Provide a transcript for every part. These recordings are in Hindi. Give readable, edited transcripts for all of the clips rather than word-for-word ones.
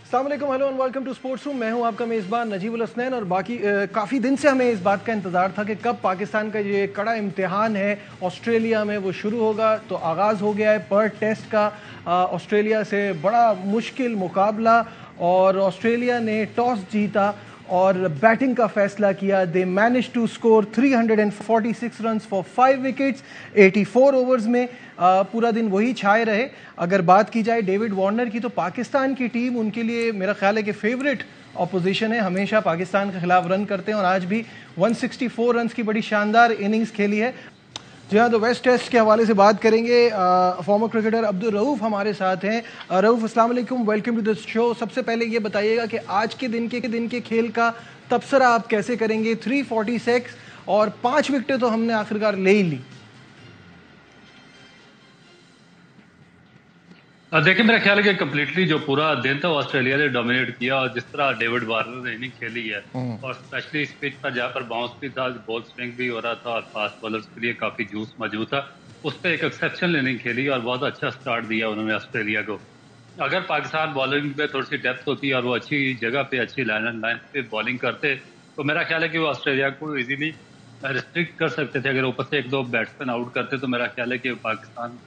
अस्सलाम वालेकुम, hello and welcome to sports room. मैं हूं आपका मेज़बान नजीबुल हसनैन और बाकी काफ़ी दिन से हमें इस बात का इंतज़ार था कि कब पाकिस्तान का ये कड़ा इम्तिहान है ऑस्ट्रेलिया में वो शुरू होगा। तो आगाज़ हो गया है पर्थ टेस्ट का। ऑस्ट्रेलिया से बड़ा मुश्किल मुकाबला और ऑस्ट्रेलिया ने टॉस जीता और बैटिंग का फैसला किया। They manage to score 346 runs for 5 wickets 84 overs में। पूरा दिन वही छाए रहे। अगर बात की जाए डेविड वार्नर की तो पाकिस्तान की टीम उनके लिए मेरा ख्याल है कि फेवरेट ऑपोजिशन है। हमेशा पाकिस्तान के खिलाफ रन करते हैं और आज भी 164 रन्स की बड़ी शानदार इनिंग्स खेली है। जी हाँ, तो वेस्ट टेस्ट के हवाले से बात करेंगे। फॉर्मर क्रिकेटर अब्दुल रऊफ हमारे साथ हैं। रऊफ, अस्सलाम वालेकुम, वेलकम टू द शो। सबसे पहले ये बताइएगा कि आज के दिन के खेल का तबसरा आप कैसे करेंगे। 346 और 5 विकेटें तो हमने आखिरकार ले ही ली। देखिए, मेरा ख्याल है कि कम्प्लीटली जो पूरा दिन था वो ऑस्ट्रेलिया ने डोमिनेट किया और जिस तरह डेविड वार्नर ने इनिंग खेली है और स्पेशली इस पिच पर जहाँ पर बाउंस भी था, बॉल स्विंग भी हो रहा था और फास्ट बॉलर्स के लिए काफी जूस मौजूद था, उस पर एक एक्सेप्शनल इनिंग खेली और बहुत अच्छा स्टार्ट दिया उन्होंने ऑस्ट्रेलिया को। अगर पाकिस्तान बॉलिंग पे थोड़ी सी डेप्थ होती और वो अच्छी जगह पे अच्छी लाइन पे बॉलिंग करते तो मेरा ख्याल है कि वो ऑस्ट्रेलिया को इजीली रिस्ट्रिक्ट कर सकते थे। अगर ऊपर से एक दो बैट्समैन आउट करते तो मेरा ख्याल है कि पाकिस्तान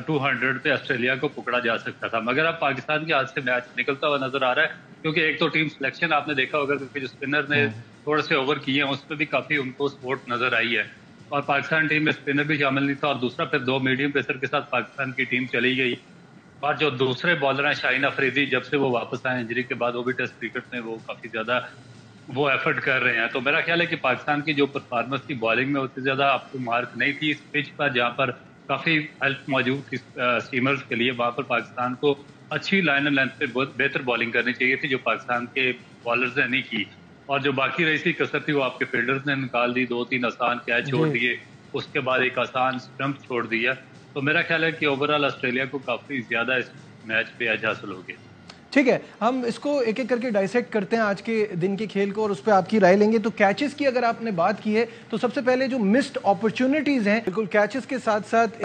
200 पे ऑस्ट्रेलिया को पकड़ा जा सकता था। मगर अब पाकिस्तान के हाथ से मैच निकलता हुआ नजर आ रहा है, क्योंकि एक तो टीम सिलेक्शन आपने देखा होगा कि जो स्पिनर ने थोड़े से ओवर किए हैं उसमें भी काफी उनको सपोर्ट नजर आई है और पाकिस्तान टीम में स्पिनर भी शामिल नहीं था। और दूसरा फिर दो मीडियम पेसर के साथ पाकिस्तान की टीम चली गई और जो दूसरे बॉलर हैं शाहीन अफरीदी, जब से वो वापस आए इंजरी के बाद, वो भी टेस्ट क्रिकेट में वो काफी ज्यादा वो एफर्ट कर रहे हैं। तो मेरा ख्याल है कि पाकिस्तान की जो परफॉर्मेंस थी बॉलिंग में उतनी ज्यादा आपको मार्क नहीं थी इस पिच पर, जहां पर काफी हेल्प मौजूद थी सीमर्स के लिए। वहां पर पाकिस्तान को अच्छी लाइन एंड लेंथ पे बहुत बेहतर बॉलिंग करनी चाहिए थी, जो पाकिस्तान के बॉलर्स ने नहीं की। और जो बाकी रही थी कसर थी वो आपके फील्डर्स ने निकाल दी, 2-3 आसान कैच छोड़ दिए, उसके बाद एक आसान स्टंप छोड़ दिया। तो मेरा ख्याल है कि ओवरऑल ऑस्ट्रेलिया को काफी ज्यादा इस मैच पे एज हासिल हो गया। ठीक है, हम इसको एक एक करके डाइसेक्ट करते हैं आज के दिन के खेल को और उस पर आपकी राय लेंगे। तो कैचेस की अगर आपने बात की है तो सबसे पहले जो मिस्ड अपॉर्चुनिटीज हैं, बिल्कुल कैचेस के साथ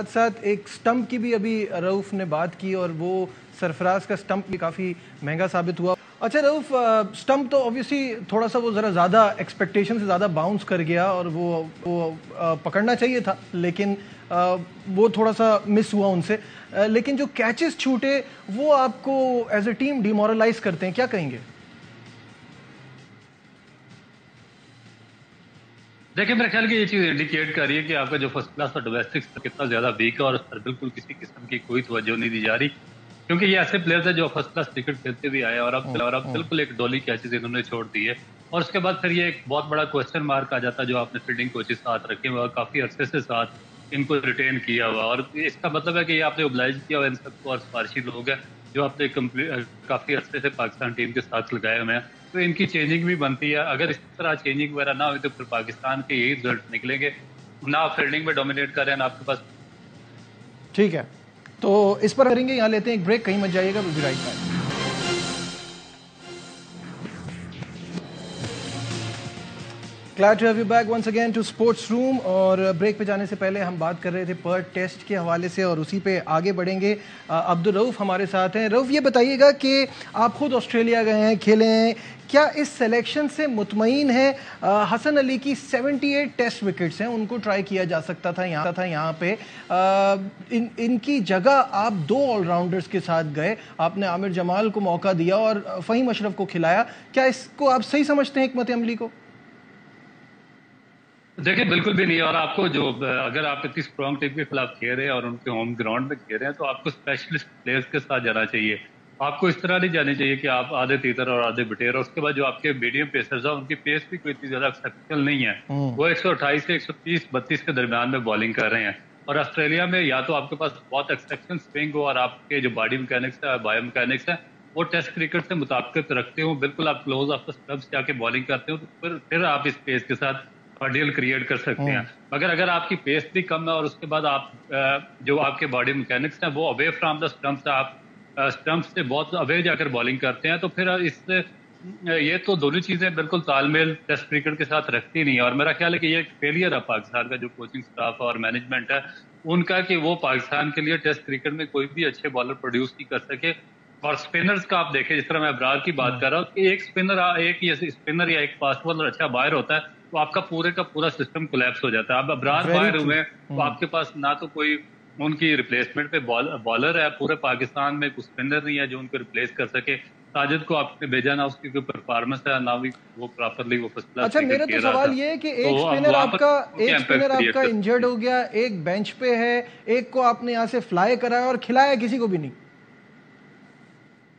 साथ एक स्टंप की भी अभी रऊफ ने बात की और वो सरफराज का स्टंप भी काफ़ी महंगा साबित हुआ। अच्छा रऊफ, स्टंप तो ऑब्वियसली थोड़ा सा वो ज़रा ज़्यादा एक्सपेक्टेशन से ज़्यादा बाउंस कर गया और वो पकड़ना चाहिए था, लेकिन वो थोड़ा सा मिस हुआ उनसे। लेकिन जो कैचेस छूटे वो आपको एज ए टीम डिमोरलाइज करते हैं, क्या कहेंगे? देखिए, मेरे ख्याल की ये चीज इंडिकेट कर रही है कि आपका जो फर्स्ट क्लास और डोमेस्टिक कितना ज्यादा वीक है और उस पर बिल्कुल किसी किस्म की कोई तवज्जो नहीं दी जा रही, क्योंकि ये ऐसे प्लेयर्स है जो फर्स्ट क्लास क्रिकेट खेलते भी आए और अब बिल्कुल एक डोली कैचेस इन्होंने छोड़ दी है। और उसके बाद फिर ये एक बहुत बड़ा क्वेश्चन मार्क आ जाता है जो आपने फील्डिंग कोचेस साथ रखे हुए और काफी अरसे से साथ इनको रिटेन किया हुआ। और इसका मतलब है कि ये आपने ओब्लाइज किया हुआ इन सबको और सिफारशी लोग हैं जो आपने काफी अरसे से पाकिस्तान टीम के साथ लगाए हुए हैं। तो इनकी चेंजिंग भी बनती है। अगर इस तरह चेंजिंग वगैरह ना हुई तो फिर पाकिस्तान के यही रिजल्ट निकलेंगे, ना फील्डिंग में डोमिनेट कर रहे हैं ना आपके पास। ठीक है, तो इस पर करेंगे, यहाँ लेते हैं एक ब्रेक, कहीं मत जाइएगा, will be right back. Glad to have you back once again to Sports Room। और ब्रेक पे जाने से पहले हम बात कर रहे थे पर्थ टेस्ट के हवाले से और उसी पे आगे बढ़ेंगे। अब्दुल रऊफ हमारे साथ हैं। रऊफ, ये बताइएगा कि आप खुद ऑस्ट्रेलिया गए हैं, खेले हैं, क्या इस सिलेक्शन से मुतमईन है? हसन अली की 78 टेस्ट विकेट्स हैं, उनको ट्राई किया जा सकता था यहाँ पे। इनकी जगह आप दो ऑलराउंडर्स के साथ गए, आपने आमिर जमाल को मौका दिया और फ़हीम अशरफ को खिलाया। क्या इसको आप सही समझते हैं हिकमत अमली को? देखिए, बिल्कुल भी नहीं। और आपको जो अगर आप इतनी स्ट्रॉन्ग टीम के खिलाफ खेल रहे हैं और उनके होम ग्राउंड में खेल रहे हैं तो आपको स्पेशलिस्ट प्लेयर्स के साथ जाना चाहिए। आपको इस तरह नहीं जानी चाहिए कि आप आधे तीतर और आधे बटेर। और उसके बाद जो आपके मीडियम पेसर्स हैं उनकी पेस भी कोई इतनी ज्यादा एक्सेप्शनल नहीं है, वो 128 से 130-32 के दरमियान में बॉलिंग कर रहे हैं। और ऑस्ट्रेलिया में या तो आपके पास बहुत एक्सेप्शनल स्विंग हो और आपके जो बॉडी मैकेनिक्स है, बायो मैकेनिक्स है, वो टेस्ट क्रिकेट से मुताबिकत रखते हो, बिल्कुल आप क्लोज ऑफ द स्टंप्स जाके बॉलिंग करते हो, तो फिर आप इस पेस के साथ डील क्रिएट कर सकते हैं। मगर अगर आपकी पेस भी कम है और उसके बाद आप जो आपके बॉडी मैकेनिक्स हैं वो अवे फ्रॉम द स्टंप्स, आप स्टंप्स से बहुत अवे जाकर बॉलिंग करते हैं, तो फिर इससे ये तो दोनों चीजें बिल्कुल तालमेल टेस्ट क्रिकेट के साथ रखती नहीं। और मेरा ख्याल है कि ये एक फेलियर है पाकिस्तान का जो कोचिंग स्टाफ और मैनेजमेंट है उनका, कि वो पाकिस्तान के लिए टेस्ट क्रिकेट में कोई भी अच्छे बॉलर प्रोड्यूस नहीं कर सके। और स्पिनर्स का आप देखें, जिस तरह मैं अबरार की बात कर रहा हूँ कि एक स्पिनर या एक फास्ट बॉलर अच्छा बाहर होता है तो आपका पूरे का पूरा सिस्टम कोलैप्स हो जाता है। अब अबरार वेरी बाहर ट्रू। हुए तो आपके पास ना तो कोई उनकी रिप्लेसमेंट पे बॉलर है, पूरे पाकिस्तान में कुछ स्पिनर नहीं है जो उनको रिप्लेस कर सके। साजिद को आपने भेजा, ना उसकी कोई परफॉर्मेंस है ना भी वो प्रॉपरली वो फर्स्ट क्लास अच्छा, क्रिकेट मेरा तो खेल रहा सवाल था। ये है कि तो अब वहां पर क्या एक इम्पैक्ट स्पिनर क्रिएट आपका कर इंजर्ड सकते हैं। हो गया, एक बेंच पे है, एक को आपने यहाँ से फ्लाई कराया और खिलाया किसी को भी नहीं।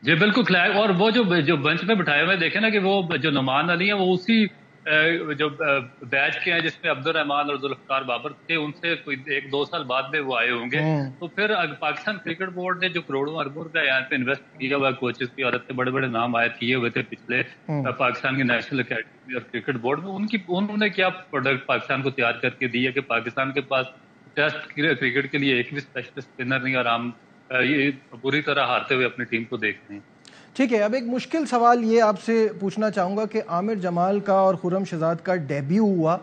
जी बिल्कुल खिलाया। और वो जो जो बेंच पे बिठाए हुए देखे ना कि वो जो नुमान अली है वो उसी जो बैच के हैं जिसमें अब्दुल रहमान और जुल्फकार बाबर थे, उनसे कोई 1-2 साल बाद में वो आए होंगे। तो फिर पाकिस्तान क्रिकेट बोर्ड ने जो करोड़ों अरबों रुपया यहाँ पे इन्वेस्ट किया हुआ, कोचेस की और इतने बड़े बड़े नाम आए किए हुए थे पिछले पाकिस्तान की नेशनल अकेडमी और क्रिकेट बोर्ड में, उन्होंने क्या प्रोडक्ट पाकिस्तान को तैयार करके दी है कि पाकिस्तान के पास टेस्ट क्रिकेट के लिए एक भी स्पेशलिस्ट स्पिनर नहीं, और हम ये बुरी तरह हारते हुए अपनी टीम को देख रहे हैं। ठीक है, अब एक मुश्किल सवाल ये आपसे पूछना चाहूंगा कि आमिर जमाल का और खुर्रम शहजाद का डेब्यू हुआ,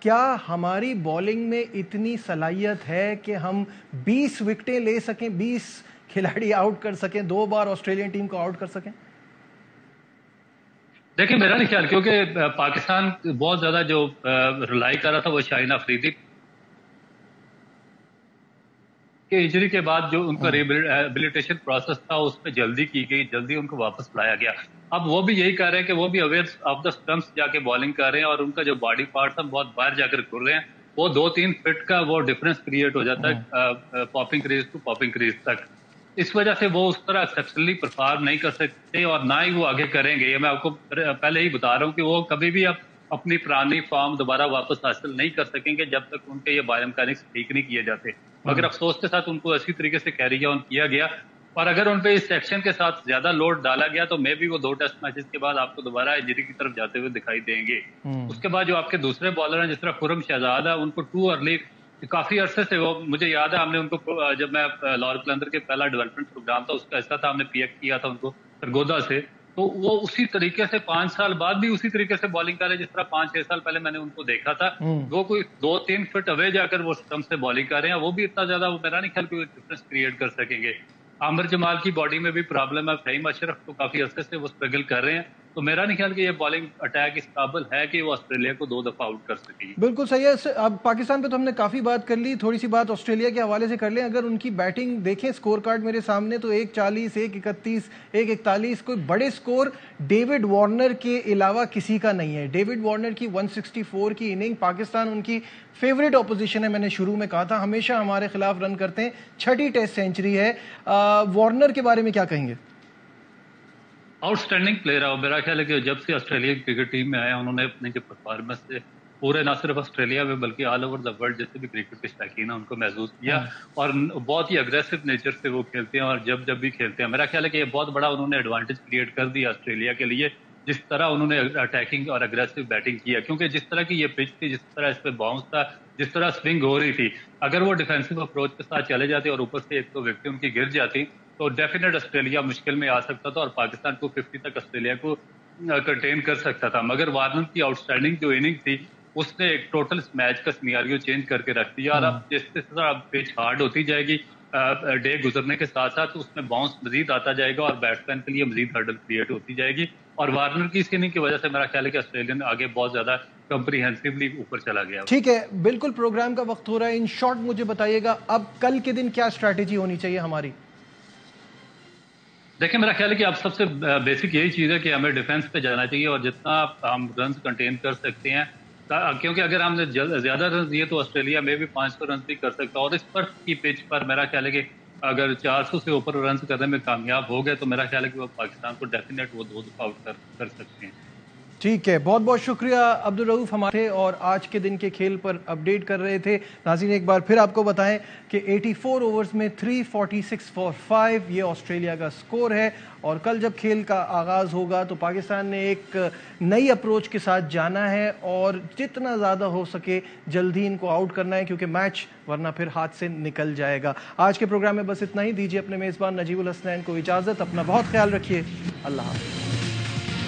क्या हमारी बॉलिंग में इतनी सलाहियत है कि हम 20 विकेटें ले सकें, 20 खिलाड़ी आउट कर सकें, 2 बार ऑस्ट्रेलियन टीम को आउट कर सकें? देखिए मेरा नहीं ख्याल, क्योंकि पाकिस्तान बहुत ज्यादा जो रिलाई कर रहा था वो शाहीन अफरीदी के इंजरी के बाद जो उनका रिहेबिलिटेशन प्रोसेस था उस पर जल्दी की गई, जल्दी उनको वापस लाया गया। अब वो भी यही कर रहे हैं कि वो भी अवेयर ऑफ द स्टंप्स जाके बॉलिंग कर रहे हैं और उनका जो बॉडी पार्ट है बहुत बाहर जाकर घुर रहे हैं। वो 2-3 फीट का वो डिफरेंस क्रिएट हो जाता है popping crease to popping crease तक। इस वजह से वो उस तरह एक्सेप्शनली परफॉर्म नहीं कर सकते और ना ही वो आगे करेंगे। ये मैं आपको पहले ही बता रहा हूँ कि वो कभी भी अब अपनी पुरानी फॉर्म दोबारा वापस हासिल नहीं कर सकेंगे जब तक उनके ये बायोमैकेनिक्स ठीक नहीं किए जाते। मगर अफसोस के साथ उनको अच्छी तरीके से कैरी ऑन किया गया, और अगर उन पे इस सेक्शन के साथ ज्यादा लोड डाला गया तो मे भी वो 2 टेस्ट मैचेस के बाद आपको दोबारा इंजरी की तरफ जाते हुए दिखाई देंगे। उसके बाद जो आपके दूसरे बॉलर हैं जिस तरह खुर्रम शहजाद है, उनको टू अर्ली काफी अरसे से वो, मुझे याद है हमने उनको जब मैं लाहौर कलंदर के पहला डेवलपमेंट प्रोग्राम था उसका हिस्सा था, हमने पीएक किया था उनको सरगोदा से। तो वो उसी तरीके से 5 साल बाद भी उसी तरीके से बॉलिंग कर रहे जिस तरह 5-6 साल पहले मैंने उनको देखा था। वो कोई 2-3 फीट अवे जाकर वो स्टंप से बॉलिंग कर रहे हैं। वो भी इतना ज्यादा वो मेरा नहीं ख्याल कोई डिफरेंस क्रिएट कर सकेंगे। आमिर जमाल की बॉडी में भी प्रॉब्लम है, फहीम अशरफ तो काफी अरसे से वो स्ट्रगल कर रहे हैं। तो मेरा नहीं ख्याल कि ये बॉलिंग अटैक इस काबिल है कि वो ऑस्ट्रेलिया को 2 दफा आउट कर सकेगी। बिल्कुल सही है। अब पाकिस्तान पे तो हमने काफी बात कर ली, थोड़ी सी बात ऑस्ट्रेलिया के हवाले से कर लें। अगर उनकी बैटिंग देखें, स्कोर कार्ड मेरे सामने, तो 140, 131, 141, कोई बड़े स्कोर डेविड वार्नर के अलावा किसी का नहीं है। डेविड वार्नर की 164 की इनिंग, पाकिस्तान उनकी फेवरेट ऑपोजिशन है, मैंने शुरू में कहा था, हमेशा हमारे खिलाफ रन करते हैं, 6ठी टेस्ट सेंचुरी है। वार्नर के बारे में क्या कहेंगे? आउटस्टैंडिंग प्लेयर है। मेरा ख्याल है कि जब से ऑस्ट्रेलिया की क्रिकेट टीम में आया उन्होंने अपने जो परफॉर्मेंस से पूरे ना सिर्फ ऑस्ट्रेलिया में बल्कि ऑल ओवर द वर्ल्ड जैसे भी क्रिकेट के शौकीन है उनको महसूस किया। और बहुत ही अग्रेसिव नेचर से वो खेलते हैं और जब भी खेलते हैं मेरा ख्याल है कि ये बहुत बड़ा उन्होंने एडवांटेज क्रिएट कर दिया ऑस्ट्रेलिया के लिए, जिस तरह उन्होंने अटैकिंग और अग्रेसिव बैटिंग किया। क्योंकि जिस तरह की ये पिच थी, जिस तरह इस पे बाउंस था, जिस तरह स्विंग हो रही थी, अगर वो डिफेंसिव अप्रोच के साथ चले जाते और ऊपर से एक तो विकेट उनकी गिर जाती तो डेफिनेट ऑस्ट्रेलिया मुश्किल में आ सकता था और पाकिस्तान को 50 तक ऑस्ट्रेलिया को कंटेन कर सकता था। मगर वार्नर की आउटस्टैंडिंग जो इनिंग थी उसने एक टोटल मैच का सिनेरियो चेंज करके रख दिया। और अब जिस तरह पिच हार्ड होती जाएगी डे गुजरने के साथ साथ उसमें बाउंस मजीद आता जाएगा और बैट्समैन के लिए मजीद हर्डल क्रिएट होती जाएगी। और वार्नर की इस इनिंग की वजह से मेरा ख्याल है कि ऑस्ट्रेलियन आगे बहुत ज्यादा कंप्रीहेंसिवली ऊपर चला गया। ठीक है, बिल्कुल प्रोग्राम का वक्त हो रहा है, इन शॉर्ट मुझे बताइएगा अब कल के दिन क्या स्ट्रैटेजी होनी चाहिए हमारी? देखिए मेरा ख्याल है कि अब सबसे बेसिक यही चीज है कि हमें डिफेंस पे जाना चाहिए और जितना हम रन कंटेन कर सकते हैं, क्योंकि अगर हमने ज्यादा रन दिए तो ऑस्ट्रेलिया में भी 500 रन भी कर सकता है। और इस पर की पिच पर मेरा ख्याल है कि अगर 400 से ऊपर रन करने में कामयाब हो गए तो मेरा ख्याल है कि वो पाकिस्तान को डेफिनेट वो 2 दफा आउट कर सकते हैं। ठीक है, बहुत बहुत शुक्रिया अब्दुल रऊफ हमारे, और आज के दिन के खेल पर अपडेट कर रहे थे। नाज़रीन एक बार फिर आपको बताएं कि 84 ओवर्स में 346 फॉर 5 ये ऑस्ट्रेलिया का स्कोर है। और कल जब खेल का आगाज़ होगा तो पाकिस्तान ने एक नई अप्रोच के साथ जाना है और जितना ज़्यादा हो सके जल्दी इनको आउट करना है, क्योंकि मैच वरना फिर हाथ से निकल जाएगा। आज के प्रोग्राम में बस इतना ही। दीजिए अपने मेज़बान नजीबुल हसनैन को इजाज़त। अपना बहुत ख्याल रखिए। अल्लाह हाफ़िज़।